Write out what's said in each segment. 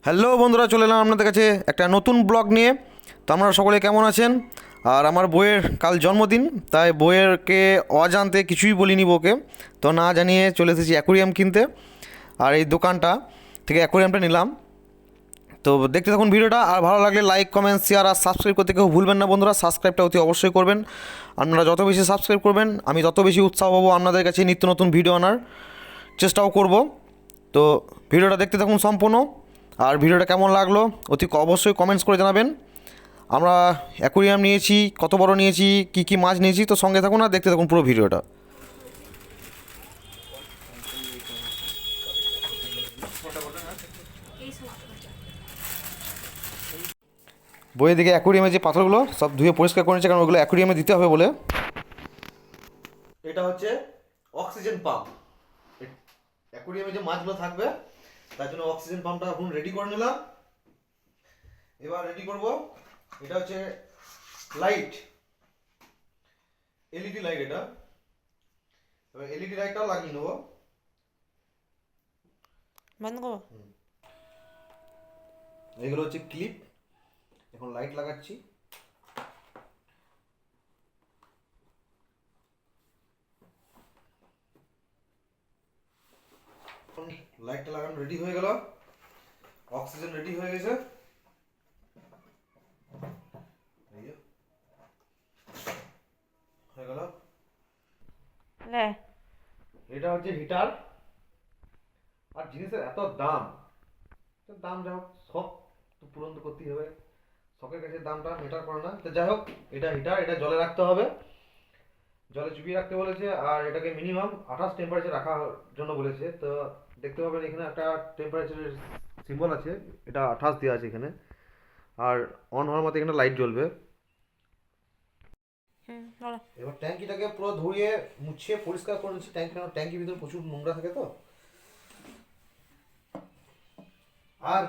Hello বন্ধুরা, চলে এলাম আপনাদের কাছে একটা নতুন ব্লগ নিয়ে। তো আপনারা সকলে কেমন আছেন? আর আমার বইয়ের কাল জন্মদিন, তাই বইয়েরকে অজান্তে কিছুই বলিনি বউকে, তো না জানিয়ে চলে এসেছি অ্যাকোরিয়াম কিনতে। আর এই দোকানটা থেকে অ্যাকোরিয়ামটা নিলাম। তো দেখতে থাকুন ভিডিওটা, আর ভালো লাগলে লাইক, কমেন্ট, শেয়ার আর সাবস্ক্রাইব করতে কেউ ভুলবেন না বন্ধুরা। সাবস্ক্রাইবটা অতি অবশ্যই করবেন। আপনারা যত বেশি সাবস্ক্রাইব করবেন আমি তত বেশি উৎসাহ পাবো আপনাদের কাছে নিত্য নতুন ভিডিও আনার চেষ্টাও করব। তো ভিডিওটা দেখতে থাকুন সম্পূর্ণ। আর ভিডিওটা কেমন লাগলো অতি অবশ্যই কমেন্টস করে জানাবেন। আমরা অ্যাকোরিয়াম নিয়েছি, কত বড় নিয়েছি, কি কি মাছ নিয়েছি, তো সঙ্গে থাকুন আর দেখতে থাকুন পুরো ভিডিওটা। বইয়ের দিকে অ্যাকোরিয়ামে যে পাথরগুলো সব ধুয়ে পরিষ্কার করে নিচ্ছে, কারণ ওগুলো অ্যাকোরিয়ামে দিতে হবে বলে। এটা হচ্ছে অক্সিজেন পাম্প। অ্যাকোরিয়ামে যে মাছগুলো থাকবে তার জন্য অক্সিজেন পাম্পটা এখন রেডি করে নিলাম। এবার রেডি করব, এটা হচ্ছে লাইট, এলইডি লাইট এটা। এবার এলইডি লাইটটাও লাগিয়ে নেবো। বন্ধ করো। এগুলো হচ্ছে ক্লিপ, এখন লাইট লাগাচ্ছি। এখন লাইটটা লাগানো রেডি হয়ে গেল, অক্সিজেন রেডি হয়ে গেছে। এই যে হয়ে গেল। লে এটা হচ্ছে হিটার। আর জিনিসের এত দাম, তো দাম যাই হোক, শখ তো পূরণ তো করতেই হবে। শখের কাছে দামটা ম্যাটার করে না। তো যাই হোক, এটা হিটার, এটা জলে রাখতে হবে, জলে চুবিয়ে রাখতে বলেছে। আর এটাকে মিনিমাম 28 টেম্পারেচার রাখার জন্য বলেছে। তো দেখতে পাবেন এখানে একটা টেম্পারেচারের সিম্বল আছে, এটা 28 দেওয়া আছে এখানে। আর অন হওয়ার মতো এখানে লাইট জ্বলবে। বলো। এবার ট্যাঙ্কিটাকে পুরো ধুয়ে মুছিয়ে পরিষ্কার করে নিচ্ছি। ট্যাঙ্কির ভিতরে প্রচুর নোংরা থাকে তো। আর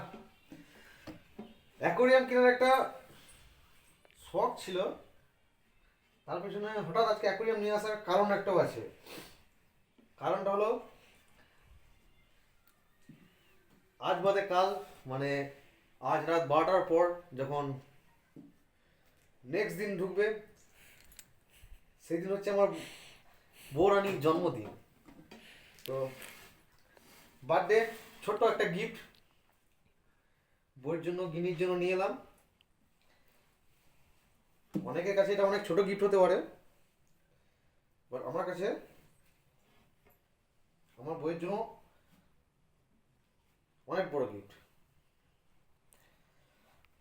অ্যাকোরিয়াম কেনার একটা শখ ছিল, তার পেছনে হঠাৎ আজকে অ্যাকোরিয়াম নিয়ে আসার কারণ একটাও আছে। কারণটা হলো, আজ বাদে কাল, মানে আজ রাত 12টার পর যখন নেক্সট দিন ঢুকবে, সেই দিন হচ্ছে আমার বউরানির জন্মদিন। তো বার্থডে ছোট্ট একটা গিফট বউয়ের জন্য, গিনির জন্য নিয়ে এলাম। অনেকের কাছে এটা অনেক ছোট গিফট হতে পারে, বাট আমার কাছে, আমার বউয়ের জন্য অনেক বড় গিফট।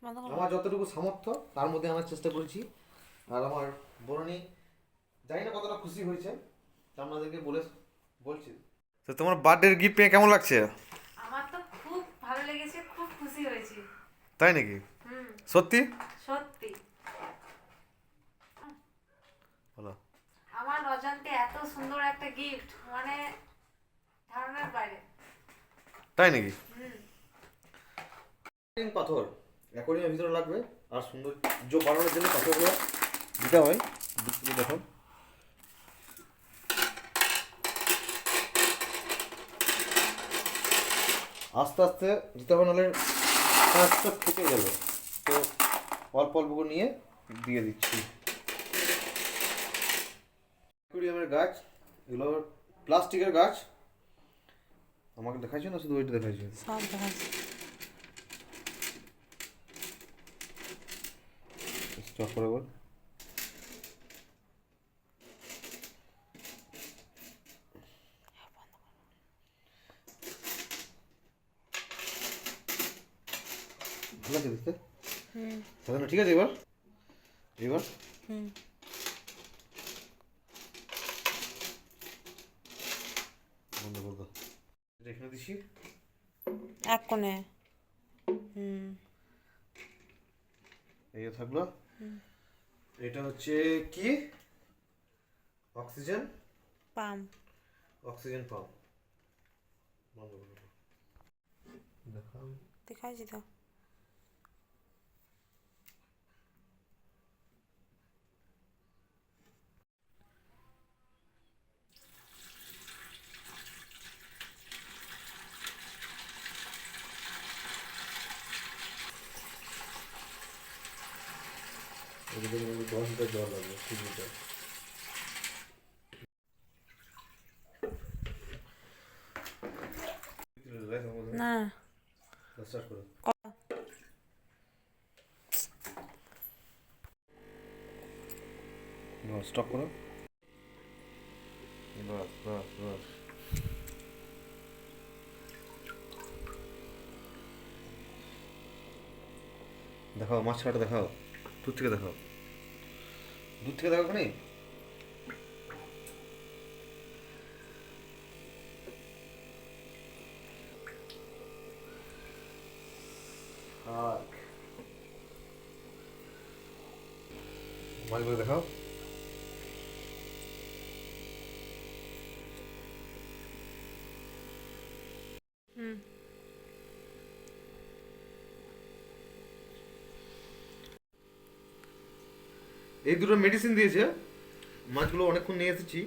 বন্ধ করো। আমার যতটুকু সামর্থ্য তার মধ্যে আনার চেষ্টা করেছি। আর আমার বউরানি জানি না কতটা খুশি হয়েছে, তা আপনাদেরকে বলছি। তো তোমার বার্থডে গিফট পেয়ে কেমন লাগছে? আমার তো খুব ভালো লেগেছে, খুব খুশি হয়েছি। তাই নাকি? হুম, সত্যি? সত্যি। বলো। আমার অজান্তে এত সুন্দর একটা গিফট, মানে ধারণার বাইরে। তাই নাকি? হুম। পাথর অ্যাকোয়ারিয়ামের ভিতরে লাগবে, আর সৌন্দর্য বাড়ানোর জন্য পাথরগুলো দিতে হয়। দেখো, আস্তে আস্তে দিতে হবে, নাহলে কাজটা থেকে যাবে। তো অল্প অল্প করে নিয়ে দিয়ে দিচ্ছি। অ্যাকোয়ারিয়ামের গাছ, এগুলো প্লাস্টিকের গাছ। আমাকে দেখাইছো না শুধু ওইটা দেখাইছো? সব দেখাচ্ছি। স্টপ করে বল। ভালো আছে দেখতে? হুম তাহলে ঠিক আছে। এবার এবার হুম। বন্ধ করে দাও। এটা এখানে দিছি। এক কোণে। হুম এই যে থাকলো। এটা হচ্ছে কি? Oxygen, pump. Oxygen pump. বন্ধ করে দাও। দেখাও। দেখাইছি তো। এদিকে 10 লিটার জল লাগবে, 3 লিটার। না স্টার্ট করো। স্টপ করো। বাস বাস বাস। দেখাও মাছ কাটা, দেখাও দূর থেকে, দেখাও দূর থেকে, দেখো খানি। মাছগুলো দেখাও। হুম এই দুটো মেডিসিন দিয়েছে, মাছগুলো অনেকক্ষণ নিয়ে এসেছি,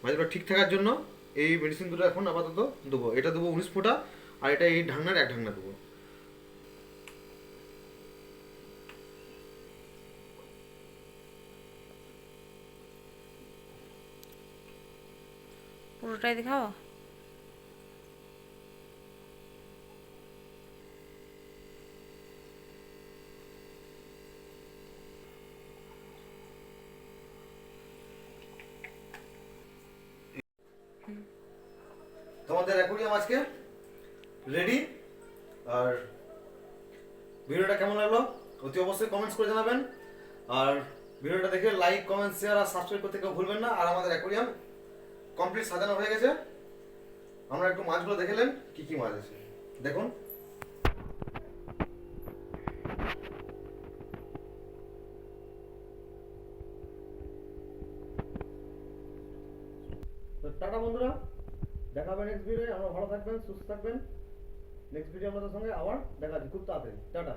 মাছগুলো ঠিক থাকার জন্য এই মেডিসিন দুটো এখন আপাতত দেবো। এটা দেবো 19 ফোঁটা, আর এটা এই ঢাকনার 1 ঢাকনা দেবো। পুরোটাই দেখাও। তোমাদের অ্যাকোরিয়াম আজকে রেডি। আর ভিডিওটা কেমন লাগলো অতি অবশ্যই কমেন্টস করে জানাবেন। আর ভিডিওটা দেখে লাইক, কমেন্ট, শেয়ার আর সাবস্ক্রাইব করতে কেউ ভুলবেন না। আর আমাদের অ্যাকোরিয়াম কমপ্লিট সাজানো হয়ে গেছে। আমরা একটু মাছগুলো দেখেলেন কি কি মাছ আছে দেখুন। তো টাটা বন্ধুরা, দেখা হবে নেক্সট ভিডিওে। আমরা ভালো থাকবেন, সুস্থ থাকবেন। নেক্সট ভিডিও আমাদের সঙ্গে আবার দেখা হচ্ছে খুব তাড়াতাড়ি। টাটা।